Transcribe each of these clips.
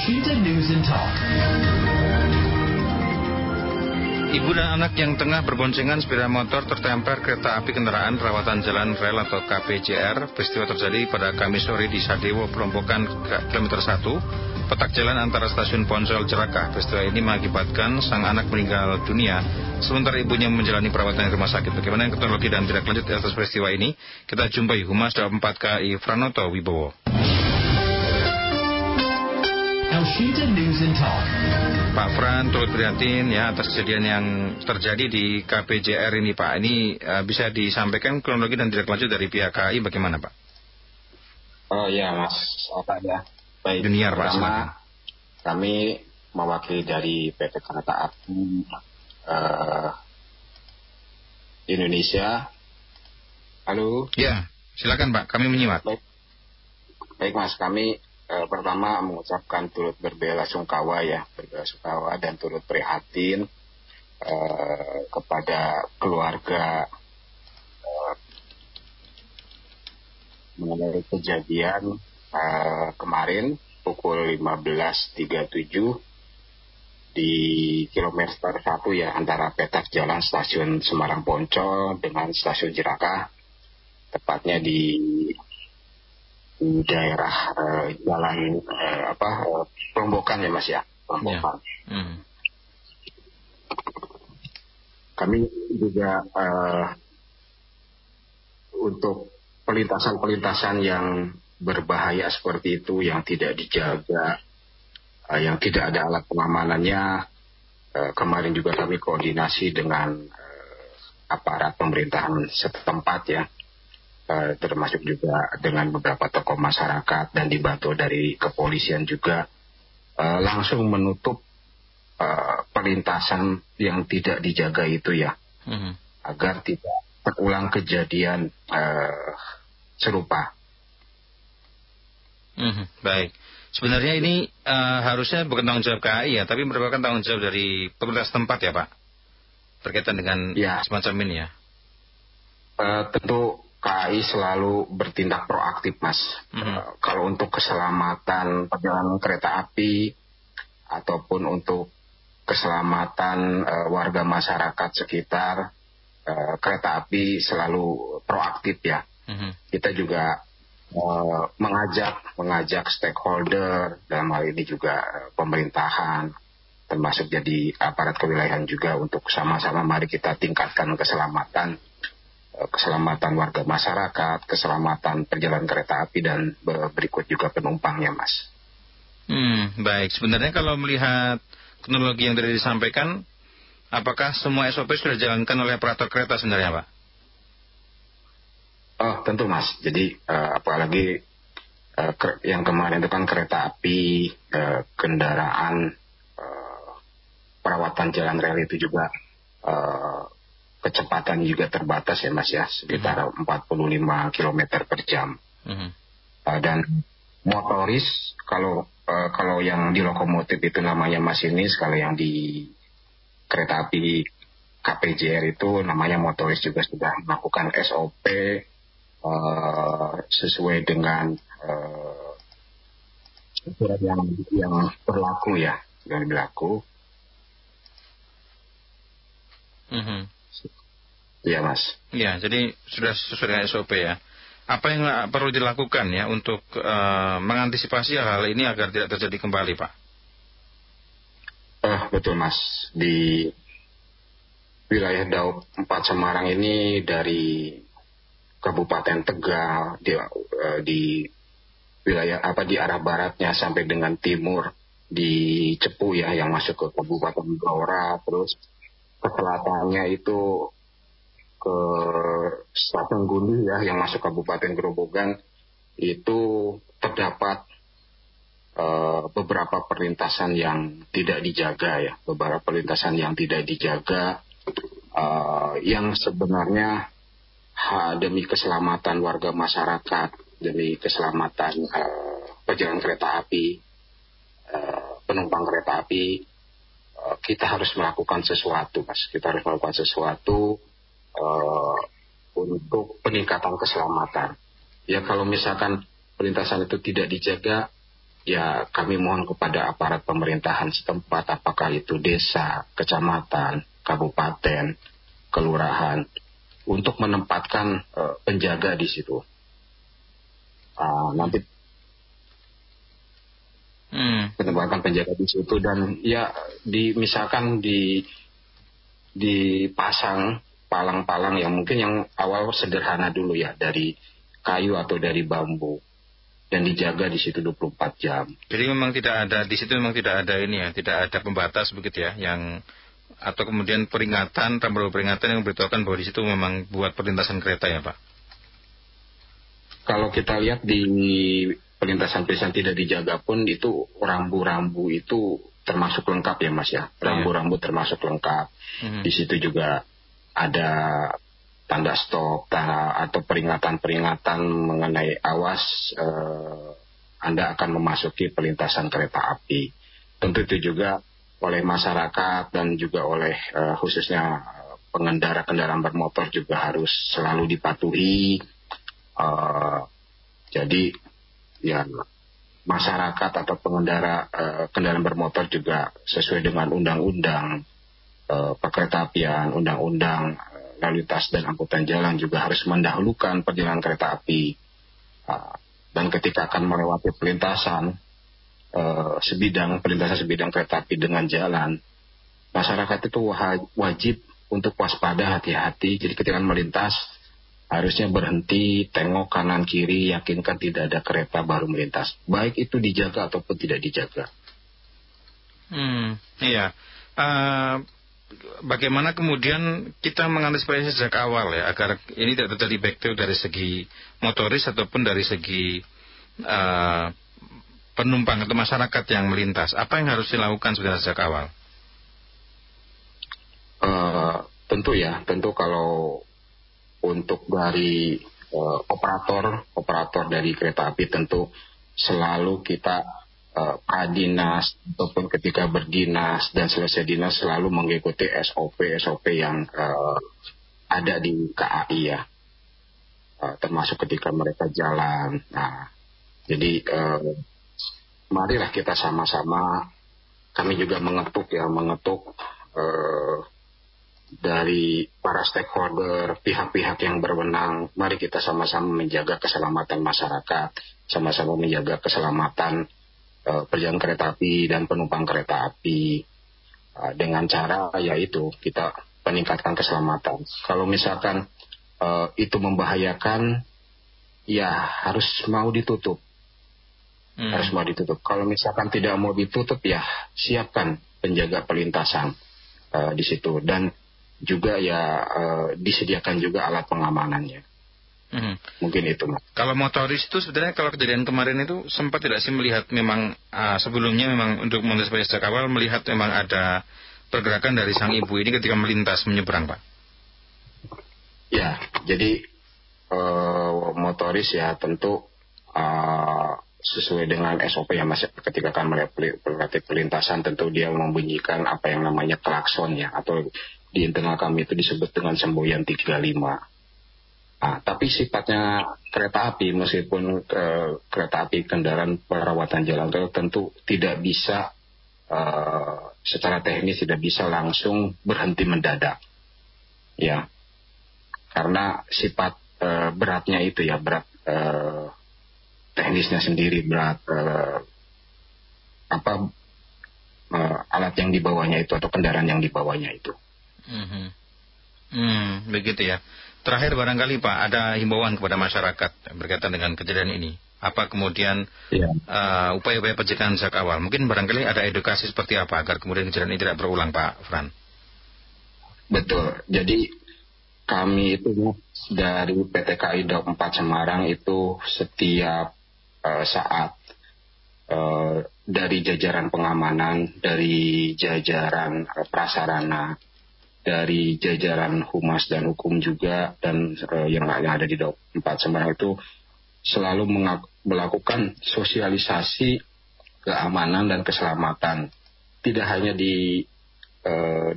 Elshinta News and Talk. Ibu dan anak yang tengah berboncengan sepeda motor tertemper kereta api kendaraan rawatan jalan rel atau KPJR. Peristiwa terjadi pada Kamis sore di Sadewo, Pelompokan, kilometer 1, petak jalan antara stasiun Poncol Jerakah. Peristiwa ini mengakibatkan sang anak meninggal dunia, sementara ibunya menjalani perawatan di rumah sakit. Bagaimana kronologi dan tindak lanjut atas peristiwa ini? Kita jumpai Humas Daob 4 KAI Pranoto Wibowo. Elshinta News and Talk. Pak Fran turut prihatin ya atas kejadian yang terjadi di KPJR ini, Pak. Ini bisa disampaikan kronologi dan tindak lanjut dari pihak KAI bagaimana, Pak? Oh ya, Mas. Apa ya? Baik. Junior, Pak. Pertama, kami mewakili dari PT Kereta Api Indonesia. Halo. Ya, silakan Pak. Kami menyimak. Baik, Mas. Kami pertama mengucapkan turut berbelasungkawa dan turut prihatin kepada keluarga mengenai kejadian kemarin pukul 15.37 di kilometer 1 ya, antara petak jalan stasiun Semarang Poncol dengan stasiun Jerakah, tepatnya di daerah jalan Pelompokan ya, Mas ya, Pelompokan. Yeah. Kami juga untuk pelintasan yang berbahaya seperti itu, yang tidak dijaga, yang tidak ada alat pengamanannya, kemarin juga kami koordinasi dengan aparat pemerintahan setempat ya, termasuk juga dengan beberapa tokoh masyarakat dan dibantu dari kepolisian juga, langsung menutup perlintasan yang tidak dijaga itu ya, agar tidak terulang kejadian serupa. Baik, sebenarnya ini harusnya bukan tanggung jawab KAI ya, tapi merupakan tanggung jawab dari pemerintah setempat ya, Pak, berkaitan dengan semacam ini ya. Tentu KAI selalu bertindak proaktif, Mas. Kalau untuk keselamatan perjalanan kereta api ataupun untuk keselamatan warga masyarakat sekitar, kereta api selalu proaktif ya. Kita juga mengajak stakeholder, dalam hal ini juga pemerintahan, termasuk jadi aparat kewilayahan juga, untuk sama-sama mari kita tingkatkan keselamatan warga masyarakat, keselamatan perjalanan kereta api, dan berikut juga penumpangnya, Mas. Baik, sebenarnya kalau melihat kronologi yang tadi disampaikan, apakah semua SOP sudah dijalankan oleh operator kereta sebenarnya, Pak? Oh, tentu, Mas. Jadi apalagi yang kemarin itu kan kereta api, kendaraan perawatan jalan rel itu juga kecepatan juga terbatas ya, Mas ya, sekitar 45 km per jam. Dan motoris, kalau yang di lokomotif itu namanya masinis, kalau yang di kereta api KPJR itu namanya motoris, juga sudah melakukan SOP sesuai dengan yang berlaku ya, yang berlaku. Ya, Mas. Ya, jadi sudah sesuai dengan SOP ya. Apa yang perlu dilakukan ya untuk mengantisipasi hal ini agar tidak terjadi kembali, Pak? Betul, Mas. Di wilayah Daob 4 Semarang ini, dari Kabupaten Tegal, di wilayah di arah baratnya sampai dengan timur di Cepu ya, yang masuk ke Kabupaten Blora, terus ke selatannya itu ke Stasiun Gundih ya, yang masuk Kabupaten Grobogan, itu terdapat beberapa perlintasan yang tidak dijaga ya, yang sebenarnya demi keselamatan warga masyarakat, demi keselamatan perjalanan kereta api, penumpang kereta api, kita harus melakukan sesuatu, Mas. Kita harus melakukan sesuatu untuk peningkatan keselamatan. Ya, kalau misalkan perlintasan itu tidak dijaga, ya kami mohon kepada aparat pemerintahan setempat, apakah itu desa, kecamatan, kabupaten, kelurahan, untuk menempatkan penjaga di situ. Nanti menempatkan penjaga di situ, dan ya misalkan dipasang palang-palang yang mungkin yang awal sederhana dulu ya, dari kayu atau dari bambu, dan dijaga di situ 24 jam. Jadi memang tidak ada di situ, memang tidak ada ini ya, tidak ada pembatas begitu ya, yang atau kemudian peringatan, rambu peringatan yang beritahukan bahwa di situ memang buat perlintasan kereta ya Pak. Kalau kita lihat di perlintasan-perlintasan tidak dijaga pun itu rambu-rambu itu termasuk lengkap ya Mas ya. Rambu-rambu termasuk lengkap. Di situ juga ada tanda stop atau peringatan-peringatan mengenai awas Anda akan memasuki perlintasan kereta api. Tentu itu juga oleh masyarakat dan juga oleh khususnya pengendara kendaraan bermotor juga harus selalu dipatuhi. Jadi ya masyarakat atau pengendara kendaraan bermotor juga sesuai dengan undang-undang perkeretaapian, undang-undang lalu lintas dan angkutan jalan juga harus mendahulukan perjalanan kereta api. Dan ketika akan melewati perlintasan sebidang kereta api dengan jalan, masyarakat itu wajib untuk waspada, hati-hati. Jadi ketika melintas harusnya berhenti, tengok kanan kiri, yakinkan tidak ada kereta baru melintas. Baik itu dijaga ataupun tidak dijaga. Iya. Bagaimana kemudian kita mengantisipasi sejak awal ya, agar ini tidak terjadi backtail dari segi motoris ataupun dari segi penumpang atau masyarakat yang melintas. Apa yang harus dilakukan sebenarnya sejak awal? Tentu kalau untuk dari operator dari kereta api, tentu selalu kita pradinas ataupun ketika berdinas dan selesai dinas selalu mengikuti SOP yang ada di KAI ya, termasuk ketika mereka jalan. Nah, jadi marilah kita sama-sama, kami juga mengetuk dari para stakeholder, pihak-pihak yang berwenang. Mari kita sama-sama menjaga keselamatan masyarakat, sama-sama menjaga keselamatan perjalanan kereta api dan penumpang kereta api, dengan cara yaitu kita meningkatkan keselamatan. Kalau misalkan itu membahayakan, ya harus mau ditutup. Harus mau ditutup. Kalau misalkan tidak mau ditutup, ya siapkan penjaga perlintasan di situ, dan juga ya disediakan juga alat pengamanannya. Mungkin itu Mas. Kalau motoris itu sebenarnya kalau kejadian kemarin itu sempat tidak sih melihat memang sebelumnya memang untuk mengantisipasi sejak awal melihat memang ada pergerakan dari sang ibu ini ketika melintas menyeberang Pak? Ya, jadi motoris ya tentu sesuai dengan SOP ya Mas, ketika akan melewati perlintasan tentu dia membunyikan apa yang namanya klakson ya, atau di internal kami itu disebut dengan semboyan 35. Tapi sifatnya kereta api, meskipun kereta api kendaraan perawatan jalan tol, tentu tidak bisa secara teknis tidak bisa langsung berhenti mendadak ya, karena sifat beratnya itu ya, berat teknisnya sendiri, berat alat yang dibawanya itu atau kendaraan yang dibawanya itu. Begitu ya. Terakhir barangkali Pak, ada himbauan kepada masyarakat berkaitan dengan kejadian ini. Apa kemudian upaya-upaya pencegahan sejak awal? Mungkin barangkali ada edukasi seperti apa agar kemudian kejadian ini tidak berulang Pak Fran? Betul. Jadi kami itu dari PT KAI Daup 4 Semarang itu setiap saat dari jajaran pengamanan, dari jajaran prasarana, dari jajaran humas dan hukum juga, dan yang ada di Daup 4 Semarang itu selalu melakukan sosialisasi keamanan dan keselamatan. Tidak hanya di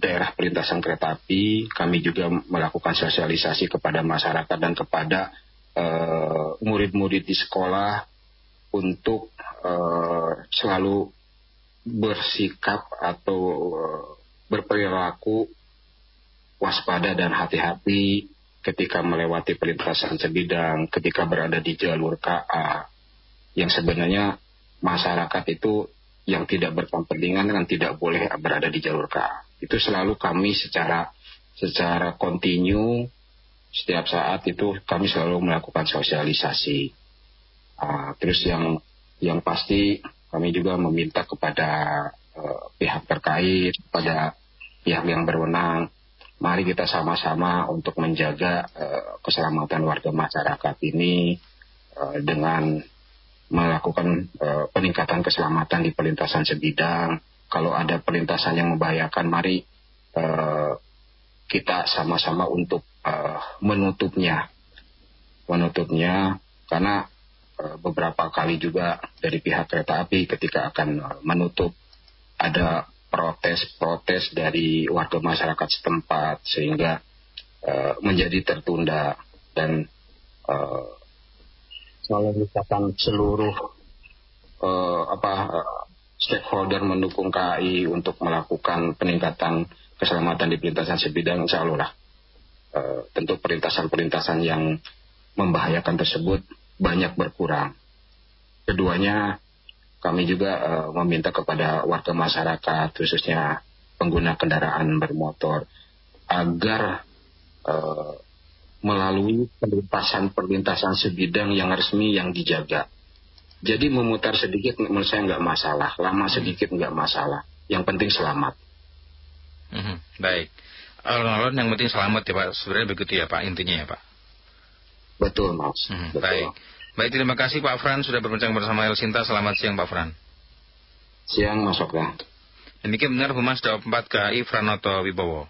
daerah perlintasan kereta api, kami juga melakukan sosialisasi kepada masyarakat dan kepada murid-murid di sekolah untuk selalu bersikap atau berperilaku waspada dan hati-hati ketika melewati perlintasan sebidang, ketika berada di jalur KA, yang sebenarnya masyarakat itu yang tidak berkepentingan kan tidak boleh berada di jalur KA. Itu selalu kami secara kontinu setiap saat itu kami selalu melakukan sosialisasi. Terus yang pasti kami juga meminta kepada pihak terkait, kepada pihak yang berwenang, mari kita sama-sama untuk menjaga keselamatan warga masyarakat ini dengan melakukan peningkatan keselamatan di perlintasan sebidang. Kalau ada perlintasan yang membahayakan, mari kita sama-sama untuk menutupnya, karena beberapa kali juga dari pihak kereta api ketika akan menutup ada protes dari warga masyarakat setempat sehingga menjadi tertunda, dan soalnya seluruh stakeholder mendukung KAI untuk melakukan peningkatan keselamatan di perlintasan sebidang, insya Allah tentu perlintasan-perlintasan yang membahayakan tersebut banyak berkurang. Keduanya, kami juga meminta kepada warga masyarakat, khususnya pengguna kendaraan bermotor, agar melalui perlintasan sebidang yang resmi yang dijaga. Jadi memutar sedikit menurut saya nggak masalah, lama sedikit nggak masalah. Yang penting selamat. Baik. Alon-alon yang penting selamat ya Pak. Sebenarnya begitu ya Pak intinya ya Pak. Betul Mas. Betul. Baik, terima kasih Pak Fran sudah berbincang bersama El Sinta. Selamat siang Pak Fran. Siang Mas Okta. Demikian benar Humas Daob 4 KAI Franoto Wibowo.